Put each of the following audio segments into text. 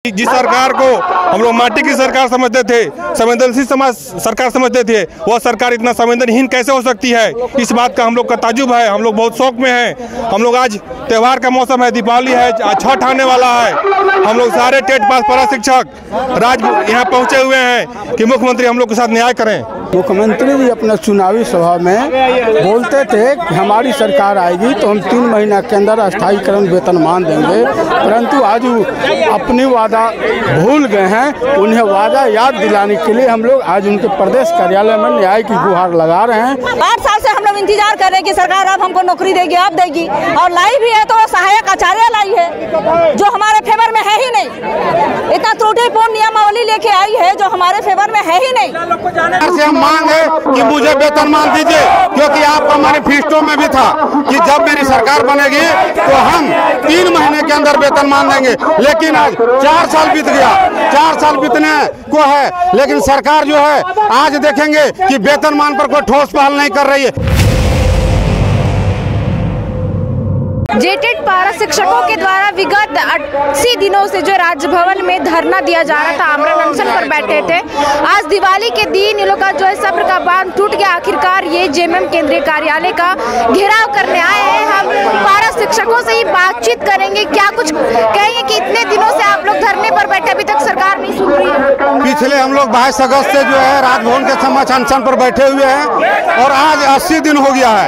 जिस सरकार को हम लोग माटी की सरकार समझते थे, संवेदनशील सरकार समझते थे, वह सरकार इतना संवेदनहीन कैसे हो सकती है। इस बात का हम लोग का ताजुब है। हम लोग बहुत शौक में हैं। हम लोग आज त्यौहार का मौसम है, दीपावली है, छठ आने वाला है। हम लोग सारे टेट पास पारा शिक्षक यहाँ पहुँचे हुए हैं कि मुख्यमंत्री हम लोग के साथ न्याय करें। मुख्यमंत्री जी अपने चुनावी सभा में बोलते थे कि हमारी सरकार आएगी तो हम 3 महीना के अंदर अस्थायीकरण वेतनमान देंगे, परंतु आज अपनी वादा भूल गए हैं। उन्हें वादा याद दिलाने के लिए हम लोग आज उनके प्रदेश कार्यालय में न्याय की गुहार लगा रहे हैं। 8 साल से हम लोग इंतजार कर रहे हैं कि सरकार अब हमको नौकरी देगी, अब देगी, और लाई भी है तो सहायक आचार्य लाई है जो हमारे फेवर में है ही नहीं। इतना त्रुटिपूर्ण नियमावली लेके आई है जो हमारे फेवर में है ही नहीं। मांग है कि मुझे वेतनमान दीजिए, क्योंकि आपका मैनिफेस्टो में भी था कि जब मेरी सरकार बनेगी तो हम 3 महीने के अंदर वेतनमान देंगे। लेकिन आज 4 साल बीत गया, 4 साल बीतने को है, लेकिन सरकार जो है आज देखेंगे कि वेतनमान पर कोई ठोस पहल नहीं कर रही है। जेटेट पारा शिक्षकों के द्वारा विगत 80 दिनों से जो राजभवन में धरना दिया जा रहा था, आमरण अनशन पर बैठे थे। आज दिवाली के दिन इन लोग का जो है सब्र का बांध टूट गया। आखिरकार ये जेएमएम केंद्रीय कार्यालय का घेराव करने आए हैं। हम पारा शिक्षकों से ही बातचीत करेंगे, क्या कुछ कहेंगे कि इतने दिनों से आप लोग धरने पर बैठे, अभी तक सरकार नहीं सुन रही है। पिछले हम लोग 22 अगस्त से जो है राजभवन के समक्ष अनशन पर बैठे हुए हैं और आज 80 दिन हो गया है,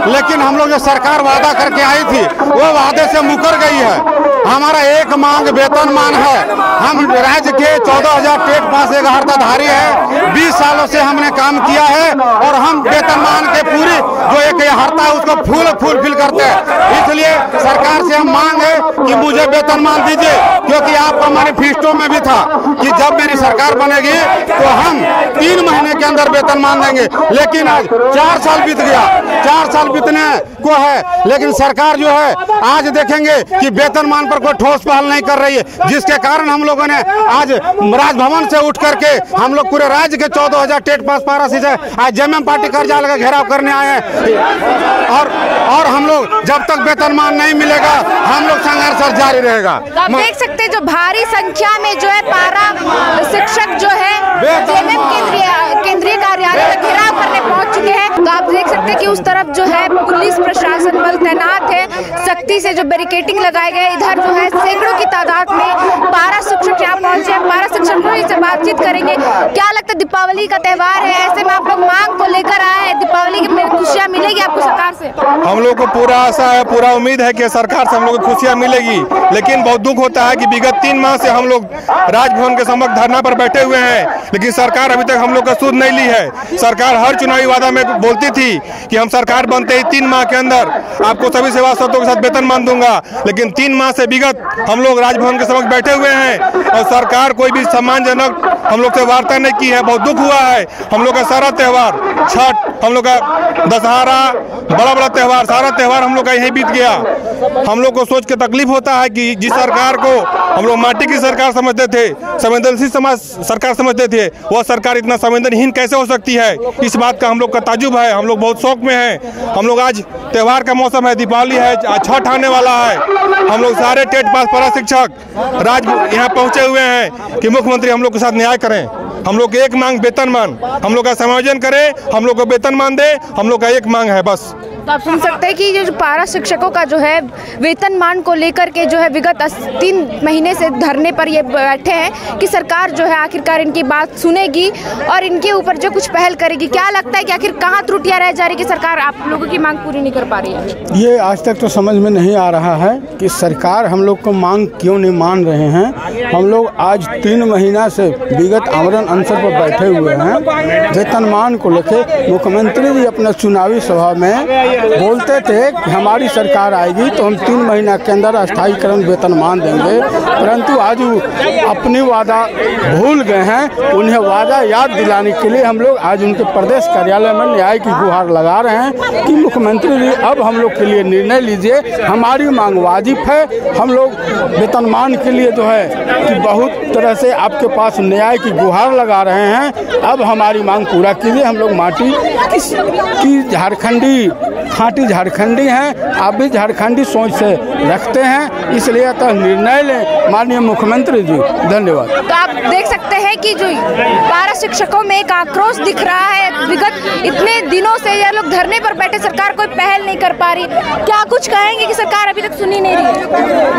लेकिन हम लोग जो सरकार वादा करके आई थी वो वादे से मुकर गई है। हमारा एक मांग वेतनमान है। हम राज्य के 14,000 टेट पास एक हड़ताधारी है। 20 सालों से हमने काम किया है और हम वेतनमान के पूरी जो एक हड़ताल है उसको फुलफिल करते हैं। इसलिए सरकार से हम मांग है कि मुझे वेतनमान दीजिए, क्योंकि आपका मैनिफेस्टो में भी था कि जब मेरी सरकार बनेगी तो हम 3 महीने के अंदर वेतनमान देंगे। लेकिन आज 4 साल बीत गया, 4 साल बीतने को है, लेकिन सरकार जो है आज देखेंगे कि वेतनमान पर कोई ठोस पहल नहीं कर रही है, जिसके कारण हम लोगों ने आज राजभवन से उठ करके हम लोग पूरे राज्य के 14,000 टेट पास पारा से आज जेएमएम पार्टी कार्यालय का घेराव करने आए हैं। और हम लोग जब तक वेतनमान नहीं मिलेगा हम लोग संघर्ष जारी रहेगा। आप देख सकते हैं जो भारी संख्या में जो है पारा शिक्षक जो है जेएमएम केंद्रीय कार्यालय का घेराव करने पहुंच चुके हैं। तो आप देख सकते हैं कि उस तरफ जो है पुलिस प्रशासन बल तैनात है, सख्ती से जो बैरिकेडिंग लगाए गए। इधर जो है सैकड़ों की तादाद में पारा शिक्षक यहाँ पहुंचे हैं। पारा शिक्षकों से बातचीत करेंगे। क्या लगता है, दीपावली का त्योहार है, ऐसे में आप लोग मांग को लेकर आए हैं, दीपावली में खुशियाँ मिलेगी आपको सरकार से? हम लोग को पूरा आशा है, पूरा उम्मीद है कि सरकार से हम लोग को खुशियाँ मिलेगी, लेकिन बहुत दुख होता है कि विगत 3 माह से हम लोग राजभवन के समक्ष धरना पर बैठे हुए हैं, लेकिन सरकार अभी तक हम लोग का सुध नहीं ली है। सरकार हर चुनावी वादा में बोलती थी कि हम सरकार बनते ही 3 माह के अंदर आपको सभी सेवा शर्तों के साथ वेतनमान दूंगा, लेकिन 3 माह से विगत हम लोग राजभवन के समक्ष बैठे हुए हैं और सरकार कोई भी सम्मानजनक हम लोग से वार्ता नहीं की है। बहुत दुख हुआ है। हम लोग का सारा त्यौहार, छठ, हम लोग का दशहरा, बड़ा त्यौहार, सारा त्यौहार हम लोग का यही बीत गया। हम लोग को सोच के तकलीफ होता है कि जिस सरकार को हम लोग माटी की सरकार समझते थे, संवेदनशील सरकार समझते थे, वह सरकार इतना संवेदनहीन कैसे हो सकती है। इस बात का हम लोग का ताजुब है। हम लोग बहुत शौक में हैं। हम लोग आज त्यौहार का मौसम है, दीपावली है, छठ आने वाला है। हम लोग सारे टेट पास पारा शिक्षक यहाँ पहुँचे हुए हैं कि मुख्यमंत्री हम लोग के साथ न्याय करें। हम लोग एक मांग वेतनमान, हम लोग का समायोजन करें, हम लोग को वेतनमान दे, हम लोग का एक मांग है बस। तो आप सुन सकते हैं कि जो पारा शिक्षकों का जो है वेतनमान को लेकर के जो है विगत 3 महीने से धरने पर ये बैठे हैं कि सरकार जो है आखिरकार इनकी बात सुनेगी और इनके ऊपर जो कुछ पहल करेगी। क्या लगता है कि आखिर कहाँ त्रुटियां रह जा रही कि सरकार आप लोगों की मांग पूरी नहीं कर पा रही है? ये आज तक तो समझ में नहीं आ रहा है कि सरकार हम लोग को मांग क्यों नहीं मान रहे हैं। हम लोग आज 3 महीना से विगत आमरण अनशन पर बैठे हुए हैं। वेतनमान को लेकर मुख्यमंत्री जी अपने चुनावी सभा में बोलते थे कि हमारी सरकार आएगी तो हम 3 महीना के अंदर अस्थायीकरण वेतनमान देंगे, परंतु आज अपनी वादा भूल गए हैं। उन्हें वादा याद दिलाने के लिए हम लोग आज उनके प्रदेश कार्यालय में न्याय की गुहार लगा रहे हैं कि मुख्यमंत्री जी अब हम लोग के लिए निर्णय लीजिए। हमारी मांग वाजिब है। हम लोग वेतनमान के लिए जो है कि बहुत तरह से आपके पास न्याय की गुहार लगा रहे हैं। अब हमारी मांग पूरा कीजिए। हम लोग माटी की झारखंडी खाँटी झारखंडी हैं, आप भी झारखंडी सोच से रखते हैं, इसलिए अतः निर्णय लें माननीय मुख्यमंत्री जी। धन्यवाद। तो आप देख सकते हैं कि जो पारा शिक्षकों में एक आक्रोश दिख रहा है। विगत इतने दिनों से ये लोग धरने पर बैठे, सरकार कोई पहल नहीं कर पा रही। क्या कुछ कहेंगे कि सरकार अभी तक सुनी नहीं रही?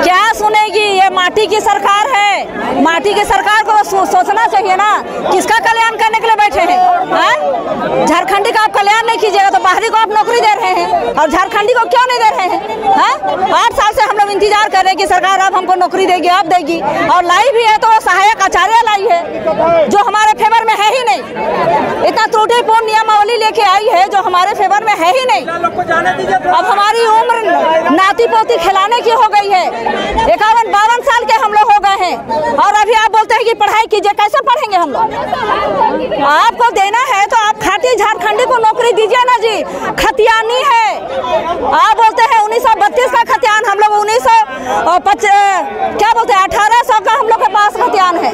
क्या सुनेगी? ये माटी की सरकार है, माटी की सरकार को सोचना चाहिए ना, किसका कल्याण करने के लिए बैठे हैं? झारखंडी का आप कल्याण नहीं कीजिएगा तो बाहरी को आप नौकरी दे रहे हैं, और झारखंडी को क्यों नहीं दे रहे हैं? 8 साल से हम लोग इंतजार कर रहे हैं कि सरकार अब हमको नौकरी देगी, अब देगी, और लाई भी है तो वो सहायक आचार्य लाई है जो हमारे फेवर में है ही नहीं। इतना त्रुटिपूर्ण नियमावली लेके आई है जो हमारे फेवर में है ही नहीं। अब हमारी उम्र नाती पोती खिलाने की हो गई है, 51-52 साल के हम लोग हो गए हैं, और अभी आप बोलते हैं कि पढ़ाई कीजिए। कैसे पढ़ेंगे हम लोग? आपको देना है तो आप खाटी झारखंडी को नौकरी दीजिए ना जी। खतियानी है, आप बोलते हैं 1932 का खतियान, हम लोग 1800 का हम लोग के पास खतियान है।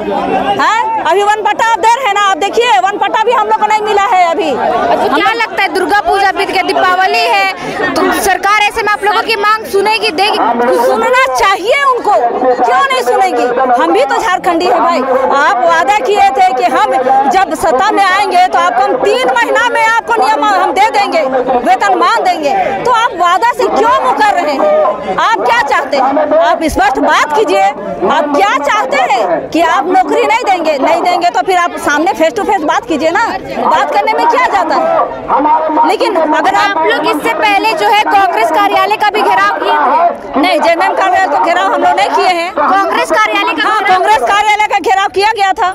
अभी 1 पट्टा आप दे रहे हैं ना, आप देखिए 1 पट्टा भी हम लोग को नहीं मिला है अभी। तो क्या लगता है, दुर्गा पूजा बीत के दीपावली है, तो सरकार ऐसे में आप लोगों की मांग सुनेगी, देगी? सुनना चाहिए उनको, क्यों नहीं सुनेगी? हम भी तो झारखंडी है भाई। आप वादा किए थे कि हम जब सत्ता में आएंगे तो आपको हम 3 महीना में आपको नियम हम दे देंगे, वेतन मान देंगे। तो आप वादा से क्यों मुकर रहे हैं? आप क्या चाहते हैं? आप स्पष्ट बात कीजिए, आप क्या चाहते हैं? कि आप नौकरी नहीं देंगे? नहीं देंगे तो फिर आप सामने फेस टू फेस बात कीजिए ना, बात करने में क्या जाता है? लेकिन अगर आप लोग इससे पहले जो है कांग्रेस कार्यालय का भी घेराव किए थे? नहीं, जेएमएम कार्यालय तो घेराव हम लोग नहीं किए हैं। कांग्रेस कार्यालय का? हाँ, कांग्रेस कार्यालय का घेराव किया गया था।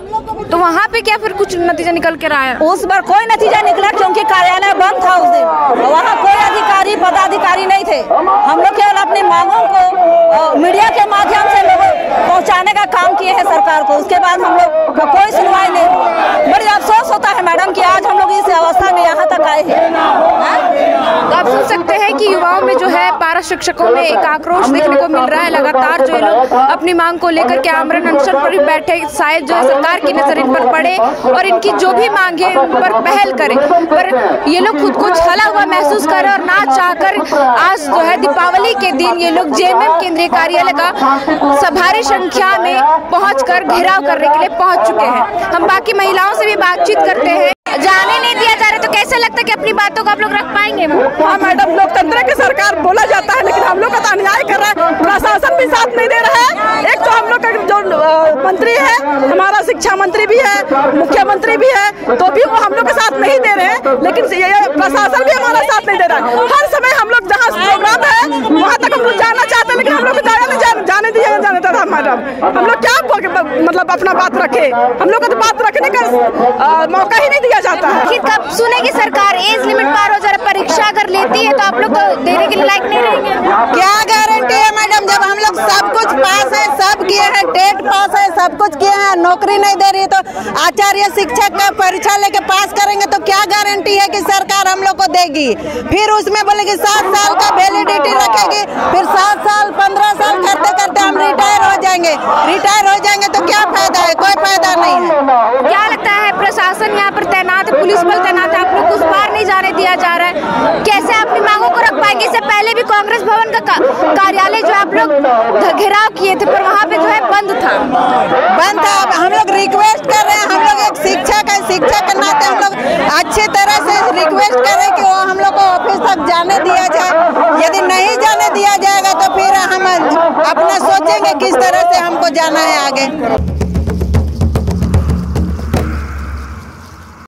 तो वहाँ पे क्या फिर कुछ नतीजा निकल कर आया? उस बार कोई नतीजा निकला क्योंकि कार्यालय बंद था उस दिन, वहाँ कोई अधिकारी पदाधिकारी नहीं थे। हम लोग केवल अपनी मांगों को मीडिया के माध्यम से लोगों पहुँचाने का काम किए हैं सरकार को। उसके बाद हम लोग का कोई सुनवाई नहीं हुई। बड़ी अफसोस होता है मैडम कि आज हम लोग इस अवस्था में यहाँ तक आए हैं। तो आप सुन सकते हैं कि युवाओं में जो है पारा शिक्षकों में एक आक्रोश देखने को मिल रहा है। लगातार जो ये लोग अपनी मांग को लेकर के आमरण अनशन पर भी बैठे, शायद जो है सरकार की नजर इन पर पड़े और इनकी जो भी मांगे उन पर पहल करे, पर ये लोग खुद को छला हुआ महसूस कर रहे और ना चाहकर आज जो है दीपावली के दिन ये लोग जेएमएम केंद्रीय कार्यालय का भारी संख्या में पहुंचकर घेराव करने के लिए पहुंच चुके हैं। हम बाकी महिलाओं से भी बातचीत करते हैं। जाने नहीं दिया जा रहा तो कैसे लगता है कि अपनी बातों को आप लोग रख पाएंगे? हाँ मैडम, लोकतंत्र की सरकार बोला जाता है, लेकिन हम लोग का तो अन्याय कर रहा है। प्रशासन भी साथ नहीं दे रहा है। एक तो हम लोग का जो मंत्री है, हमारा शिक्षा मंत्री भी है, मुख्यमंत्री भी है, तो भी वो हम लोग के साथ नहीं दे रहे हैं। लेकिन प्रशासन भी हमारा साथ नहीं दे रहा है। हर समय हम लोग जहाँ प्रोग्राम है वहाँ तक हम लोग जाना चाहते हैं, लेकिन हम लोग जाने दिया जाने था मैडम। हम लोग क्या मतलब अपना बात रखे, हम लोग को तो बात रखने का मौका ही नहीं दिया जाता है। कब सुनेगी सरकार? एज लिमिट पार हो जा रहा, परीक्षा अगर लेती है तो आप लोग तो देने के लिए लायक नहीं रहेंगे। क्या गारंटी है मैडम? जब हम लोग सब कुछ पास है, सब किए हैं, टेट पास है, सब कुछ किए हैं, नौकरी नहीं दे रही है, तो आचार्य शिक्षक का परीक्षा लेके पास करेंगे तो क्या गारंटी है कि सरकार हम लोग को देगी? फिर उसमें बोलेगी 7 साल का वैलिडिटी रखेगी, फिर 7 साल 15 साल करते करते हम रिटायर हो जाएंगे। रिटायर हो जाएंगे तो क्या फायदा है? कोई फायदा नहीं है। क्या लगता है प्रशासन यहाँ पर तैनात है, पुलिस बल तैनात है, आप लोग उस पार नहीं जाने दिया जा रहा है, कैसे अपनी मांगों को रख पाएंगे? इससे पहले भी कांग्रेस भवन का कार्यालय जो आप लोग घेराव किए थे, पर वहाँ पे जो है बंद था। अब हम लोग रिक्वेस्ट कर रहे हैं, हम लोग एक शिक्षक है, शिक्षक के नाते हम लोग अच्छी तरह से रिक्वेस्ट कर रहे हैं कि वो हम लोग को ऑफिस तक जाने दिया जाए। यदि नहीं जाने दिया जाएगा तो फिर हम अपना सोचेंगे किस तरह से हमको जाना है आगे।